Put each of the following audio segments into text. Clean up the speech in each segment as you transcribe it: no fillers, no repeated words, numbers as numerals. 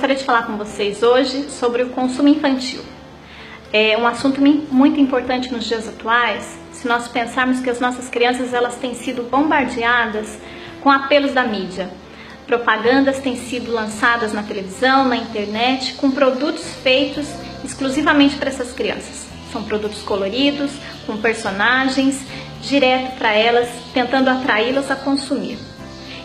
gostaria de falar com vocês hoje sobre o consumo infantil. É um assunto muito importante nos dias atuais, se nós pensarmos que as nossas crianças elas têm sido bombardeadas com apelos da mídia. Propagandas têm sido lançadas na televisão, na internet, com produtos feitos exclusivamente para essas crianças. São produtos coloridos, com personagens, direto para elas, tentando atraí-las a consumir.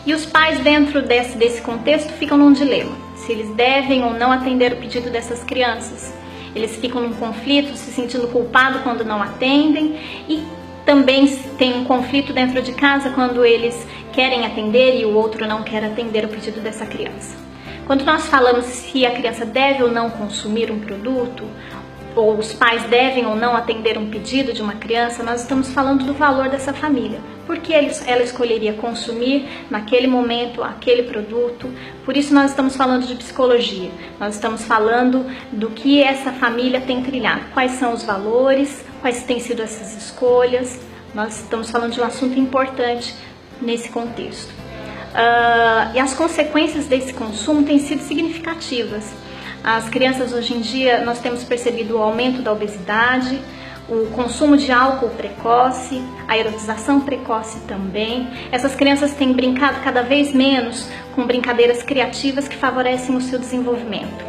E os pais, dentro desse contexto, ficam num dilema, se eles devem ou não atender o pedido dessas crianças. Eles ficam num conflito, se sentindo culpados quando não atendem, e também tem um conflito dentro de casa quando eles querem atender e o outro não quer atender o pedido dessa criança. Quando nós falamos se a criança deve ou não consumir um produto, ou os pais devem ou não atender um pedido de uma criança, nós estamos falando do valor dessa família. Por que ela escolheria consumir naquele momento aquele produto? Por isso nós estamos falando de psicologia. Nós estamos falando do que essa família tem trilhado. Quais são os valores, quais têm sido essas escolhas. Nós estamos falando de um assunto importante nesse contexto. E as consequências desse consumo têm sido significativas. As crianças hoje em dia, nós temos percebido o aumento da obesidade, o consumo de álcool precoce, a erotização precoce também. Essas crianças têm brincado cada vez menos com brincadeiras criativas que favorecem o seu desenvolvimento.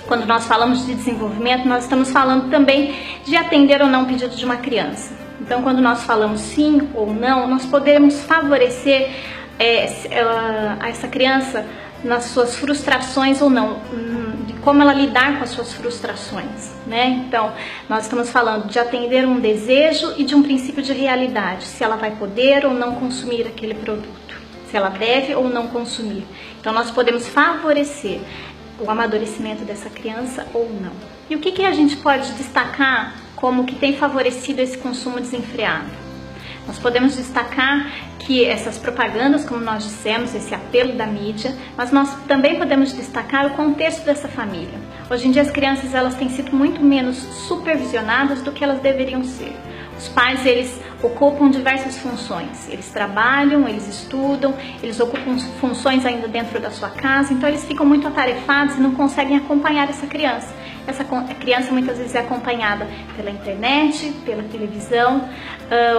Quando nós falamos de desenvolvimento, nós estamos falando também de atender ou não o pedido de uma criança. Então, quando nós falamos sim ou não, nós podemos favorecer essa criança nas suas frustrações ou não, de como ela lidar com as suas frustrações, né? Então, nós estamos falando de atender um desejo e de um princípio de realidade, se ela vai poder ou não consumir aquele produto, se ela deve ou não consumir. Então, nós podemos favorecer o amadurecimento dessa criança ou não. E o que a gente pode destacar como que tem favorecido esse consumo desenfreado? Nós podemos destacar que essas propagandas, como nós dissemos, esse apelo da mídia, mas nós também podemos destacar o contexto dessa família. Hoje em dia as crianças elas têm sido muito menos supervisionadas do que elas deveriam ser. Os pais eles ocupam diversas funções, eles trabalham, eles estudam, eles ocupam funções ainda dentro da sua casa, então eles ficam muito atarefados e não conseguem acompanhar essa criança. Essa criança muitas vezes é acompanhada pela internet, pela televisão.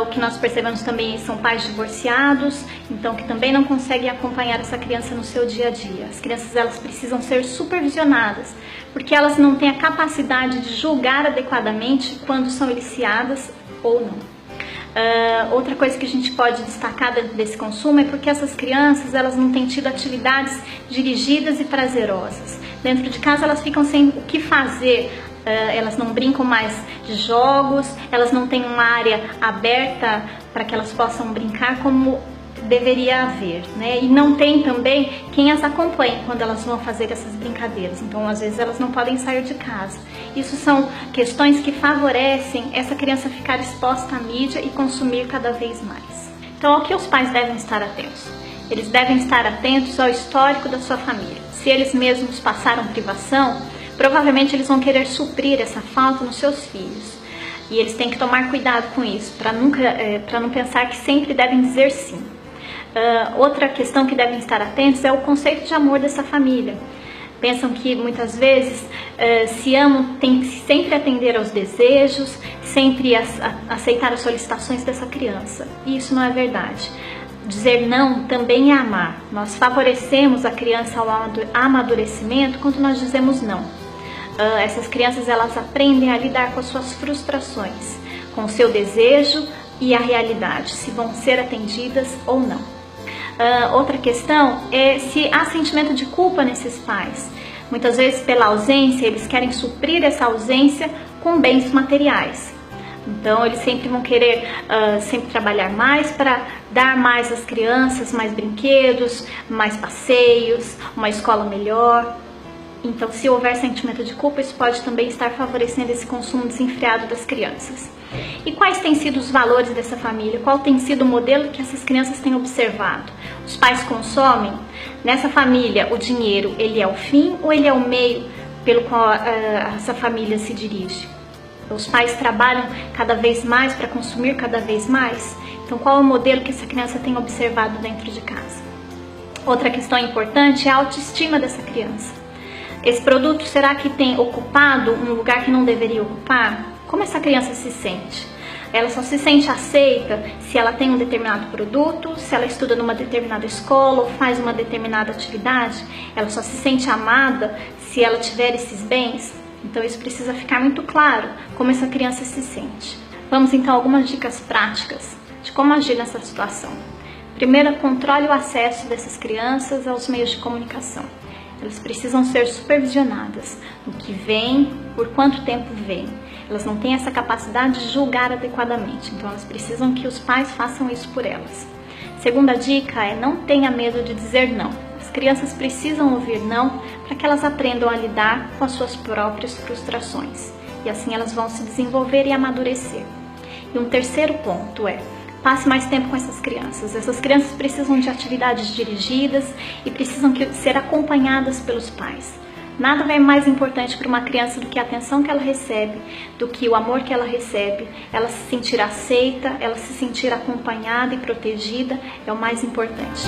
O que nós percebemos também são pais divorciados, então que também não conseguem acompanhar essa criança no seu dia a dia. As crianças elas precisam ser supervisionadas, porque elas não têm a capacidade de julgar adequadamente quando são aliciadas ou não. Outra coisa que a gente pode destacar dentro desse consumo é porque essas crianças elas não têm tido atividades dirigidas e prazerosas. Dentro de casa elas ficam sem o que fazer, elas não brincam mais de jogos, elas não têm uma área aberta para que elas possam brincar como deveria haver, né? E não tem também quem as acompanhe quando elas vão fazer essas brincadeiras. Então, às vezes, elas não podem sair de casa. Isso são questões que favorecem essa criança ficar exposta à mídia e consumir cada vez mais. Então, ao que os pais devem estar atentos? Eles devem estar atentos ao histórico da sua família. Se eles mesmos passaram privação, provavelmente eles vão querer suprir essa falta nos seus filhos. E eles têm que tomar cuidado com isso, para não pensar que sempre devem dizer sim. Outra questão que devem estar atentos é o conceito de amor dessa família. Pensam que muitas vezes se amam, tem que sempre atender aos desejos, sempre aceitar as solicitações dessa criança. E isso não é verdade. Dizer não também é amar. Nós favorecemos a criança ao amadurecimento quando nós dizemos não. Essas crianças elas aprendem a lidar com as suas frustrações, com o seu desejo e a realidade, se vão ser atendidas ou não. Outra questão é se há sentimento de culpa nesses pais. Muitas vezes pela ausência, eles querem suprir essa ausência com bens materiais. Então eles sempre vão querer sempre trabalhar mais para dar mais às crianças, mais brinquedos, mais passeios, uma escola melhor. Então, se houver sentimento de culpa, isso pode também estar favorecendo esse consumo desenfreado das crianças. E quais têm sido os valores dessa família? Qual tem sido o modelo que essas crianças têm observado? Os pais consomem? Nessa família, o dinheiro, ele é o fim ou ele é o meio pelo qual essa família se dirige? Os pais trabalham cada vez mais para consumir cada vez mais? Então, qual é o modelo que essa criança tem observado dentro de casa? Outra questão importante é a autoestima dessa criança. Esse produto, será que tem ocupado um lugar que não deveria ocupar? Como essa criança se sente? Ela só se sente aceita se ela tem um determinado produto, se ela estuda numa determinada escola ou faz uma determinada atividade. Ela só se sente amada se ela tiver esses bens. Então isso precisa ficar muito claro, como essa criança se sente. Vamos então a algumas dicas práticas de como agir nessa situação. Primeiro, controle o acesso dessas crianças aos meios de comunicação. Elas precisam ser supervisionadas no que vem, por quanto tempo vem. Elas não têm essa capacidade de julgar adequadamente, então elas precisam que os pais façam isso por elas. Segunda dica é: não tenha medo de dizer não. As crianças precisam ouvir não para que elas aprendam a lidar com as suas próprias frustrações. E assim elas vão se desenvolver e amadurecer. E um terceiro ponto é: passe mais tempo com essas crianças. Essas crianças precisam de atividades dirigidas e precisam ser acompanhadas pelos pais. Nada é mais importante para uma criança do que a atenção que ela recebe, do que o amor que ela recebe. Ela se sentir aceita, ela se sentir acompanhada e protegida é o mais importante.